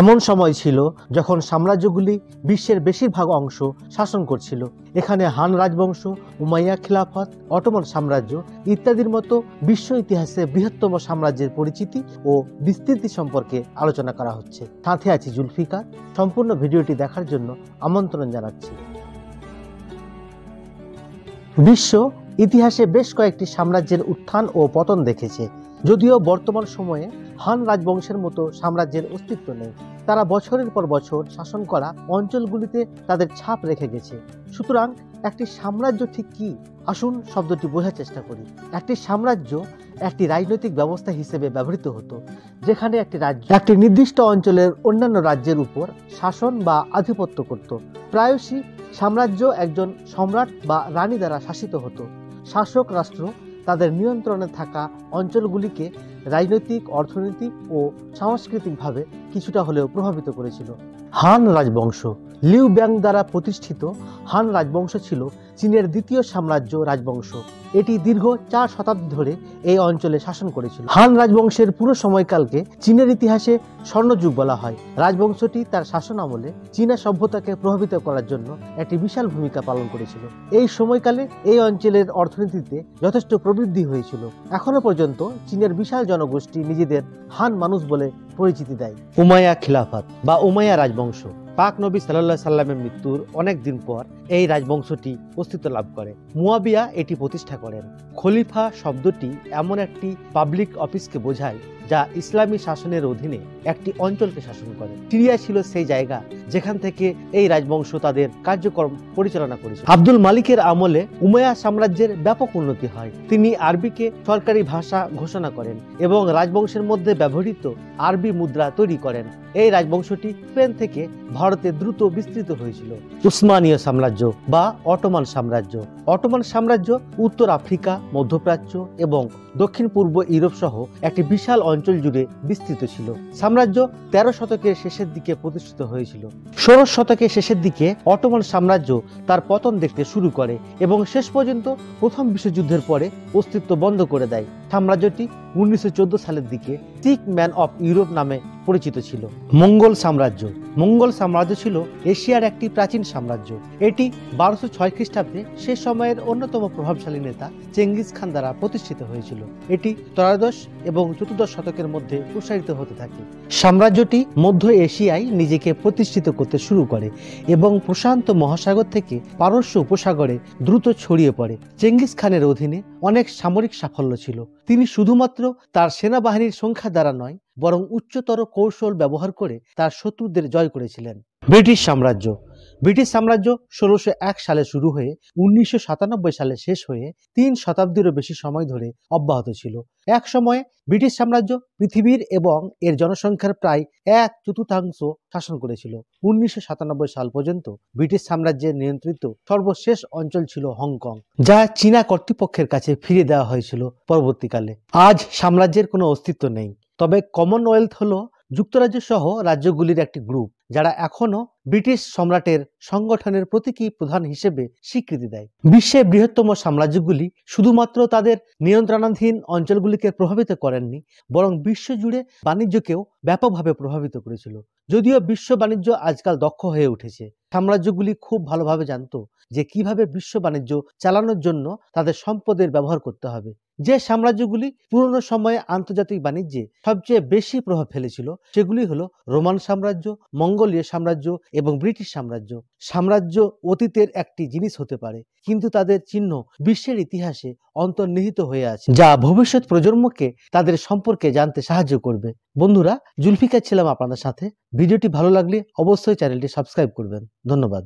এমন সময় ছিল যখন সাম্রাজ্যগুলি বিশ্বের বেশিরভাগ অংশ শাসন করছিল। এখানে হান রাজবংশ, উমাইয়া খিলাফত, অটোমান সাম্রাজ্য ইত্যাদির মতো বিশ্ব ইতিহাসে বৃহত্তম সাম্রাজ্যের পরিচিতি ও বিস্তৃতি সম্পর্কে আলোচনা করা হচ্ছে। সাথে আছি জুলফিকার। সম্পূর্ণ ভিডিওটি দেখার জন্য আমন্ত্রণ জানাচ্ছি। বিশ্ব ইতিহাসে বেশ কয়েকটি সাম্রাজ্যের উত্থান ও পতন দেখেছে। যদিও বর্তমান সময়ে হান রাজবংশের মতো সাম্রাজ্যের অস্তিত্ব নেই, তারা বছরের পর বছর শাসন করা অঞ্চলগুলিতে তাদের ছাপ রেখে গেছে। সুতরাং একটি সাম্রাজ্য ঠিক কি? আসুন শব্দটি বোঝার চেষ্টা করি। একটি সাম্রাজ্য একটি রাজনৈতিক ব্যবস্থা হিসেবে ব্যবহৃত হতো, যেখানে একটি রাজ্য একটি নির্দিষ্ট অঞ্চলের অন্যান্য রাজ্যের উপর শাসন বা আধিপত্য করত। প্রায়শই সাম্রাজ্য একজন সম্রাট বা রানী দ্বারা শাসিত হতো। শাসক রাষ্ট্র তাদের নিয়ন্ত্রণে থাকা অঞ্চলগুলিকে রাজনৈতিক, অর্থনৈতিক ও সাংস্কৃতিকভাবে কিছুটা হলেও প্রভাবিত করেছিল। হান রাজবংশ লিউ ব্যাং দ্বারা প্রতিষ্ঠিত হান রাজবংশ ছিল চীনের দ্বিতীয় সাম্রাজ্য রাজবংশ। এটি দীর্ঘ 4 শতাব্দী ধরে এই অঞ্চলে শাসন করেছিল। হান রাজবংশের পুরো সময়কালকে চীনের ইতিহাসে স্বর্ণযুগ বলা হয়। রাজবংশটি তার শাসন আমলে চীনা সভ্যতাকে প্রভাবিত করার জন্য একটি বিশাল ভূমিকা পালন করেছিল। এই সময়কালে এই অঞ্চলের অর্থনীতিতে যথেষ্ট প্রবৃদ্ধি হয়েছিল। এখনো পর্যন্ত চীনের বিশাল জনগোষ্ঠী নিজেদের হান মানুষ বলে পরিচিতি দেয়। উমাইয়া খিলাফত বা উমাইয়া রাজবংশ পাক নবী সাল্লাল্লাহু আলাইহি সাল্লামের মৃত্যুর অনেক দিন পর এই রাজবংশটি অস্তিত্ব লাভ করে। মুয়াবিয়া এটি প্রতিষ্ঠা করেন। খলিফা শব্দটি এমন একটি পাবলিক অফিসকে বোঝায় যা ইসলামী শাসনের অধীনে একটি অঞ্চলকে শাসন করে। সিরিয়া ছিল সেই জায়গা যেখান থেকে এই রাজবংশ তাদের কার্যক্রম পরিচালনা করেছিল। আব্দুল মালিকের আমলে উমাইয়া সাম্রাজ্যের ব্যাপক উন্নতি হয়। তিনি আরবিকে সরকারি ভাষা ঘোষণা করেন এবং রাজবংশের মধ্যে ব্যবহৃত আরবি মুদ্রা তৈরি করেন। এই রাজবংশটি স্পেন থেকে ভারতে দ্রুত বিস্তৃত হয়েছিল। উসমানীয় সাম্রাজ্য বা অটোমান সাম্রাজ্য। অটোমান সাম্রাজ্য উত্তর আফ্রিকা, মধ্যপ্রাচ্য এবং দক্ষিণ পূর্ব ইউরোপ সহ একটি বিশাল অঞ্চল জুড়ে বিস্তৃত ছিল। সাম্রাজ্য 13 শতকের শেষের দিকে প্রতিষ্ঠিত হয়েছিল। 16 শতকের শেষের দিকে অটোমান সাম্রাজ্য তার পতন দেখতে শুরু করে এবং শেষ পর্যন্ত প্রথম বিশ্বযুদ্ধের পরে অস্তিত্ব বন্ধ করে দেয়। সাম্রাজ্যটি 1914 সালের দিকে সিক ম্যান অফ ইউরোপ নামে পরিচিত ছিল। মঙ্গল সাম্রাজ্য। মঙ্গল সাম্রাজ্য ছিল এশিয়ার একটি প্রাচীন সাম্রাজ্য। এটি 1206 খ্রিস্টাব্দে সে সময়ের অন্যতম প্রভাবশালী নেতা চেঙ্গিস খান দ্বারা প্রতিষ্ঠিত হয়েছিল। এটি ত্রয়োদশ এবং চতুর্দশ শতকের মধ্যে প্রসারিত হতে থাকে। সাম্রাজ্যটি মধ্য এশিয়ায় নিজেকে প্রতিষ্ঠিত করতে শুরু করে এবং প্রশান্ত মহাসাগর থেকে পারস্য উপসাগরে দ্রুত ছড়িয়ে পড়ে। চেঙ্গিস খানের অধীনে অনেক সামরিক সাফল্য ছিল। তিনি শুধুমাত্র তার সেনাবাহিনীর সংখ্যা দ্বারা নয়, বরং উচ্চতর কৌশল ব্যবহার করে তার শত্রুদের জয় করেছিলেন। ব্রিটিশ সাম্রাজ্য। ব্রিটিশ সাম্রাজ্য 1601 সালে শুরু হয়ে 1997 সালে শেষ হয়ে 3 শতাব্দীরও বেশি সময় ধরে অব্যাহত ছিল। এক সময়ে ব্রিটিশ সাম্রাজ্য পৃথিবীর এবং এর জনসংখ্যার প্রায় 1/4 শাসন করেছিল। 1997 সাল পর্যন্ত ব্রিটিশ সাম্রাজ্যের নিয়ন্ত্রিত সর্বশেষ অঞ্চল ছিল হংকং, যা চীনা কর্তৃপক্ষের কাছে ফিরিয়ে দেওয়া হয়েছিল পরবর্তীকালে। আজ সাম্রাজ্যের কোনো অস্তিত্ব নেই, তবে কমনওয়েলথ হলো যুক্তরাজ্য সহ রাজ্যগুলির একটি গ্রুপ যারা এখনো ব্রিটিশ সম্রাটের সংগঠনের প্রতীকী প্রধান হিসেবে স্বীকৃতি দেয়। বিশ্বের বৃহত্তম সাম্রাজ্যগুলি শুধুমাত্র তাদের নিয়ন্ত্রণাধীন অঞ্চলগুলিকে প্রভাবিত করেননি, বরং বিশ্বজুড়ে বাণিজ্যকেও ব্যাপকভাবে প্রভাবিত করেছিল। যদিও বিশ্ব বাণিজ্য আজকাল দক্ষ হয়ে উঠেছে, সাম্রাজ্যগুলি খুব ভালোভাবে জানত যে কিভাবে বিশ্ব বাণিজ্য চালানোর জন্য তাদের সম্পদের ব্যবহার করতে হবে। যে সাম্রাজ্যগুলি পুরনো সময়ে আন্তর্জাতিক বাণিজ্যে সবচেয়ে বেশি প্রভাব ফেলেছিল সেগুলি হলো রোমান সাম্রাজ্য, মঙ্গোলীয় সাম্রাজ্য এবং ব্রিটিশ সাম্রাজ্য। সাম্রাজ্য অতীতের একটি জিনিস হতে পারে, কিন্তু তাদের চিহ্ন বিশ্বের ইতিহাসে অন্তর্নিহিত হয়ে আছে, যা ভবিষ্যৎ প্রজন্মকে তাদের সম্পর্কে জানতে সাহায্য করবে। বন্ধুরা, জুলফিকার ছিলাম আপনাদের সাথে। ভিডিওটি ভালো লাগলে অবশ্যই চ্যানেলটি সাবস্ক্রাইব করবেন। ধন্যবাদ।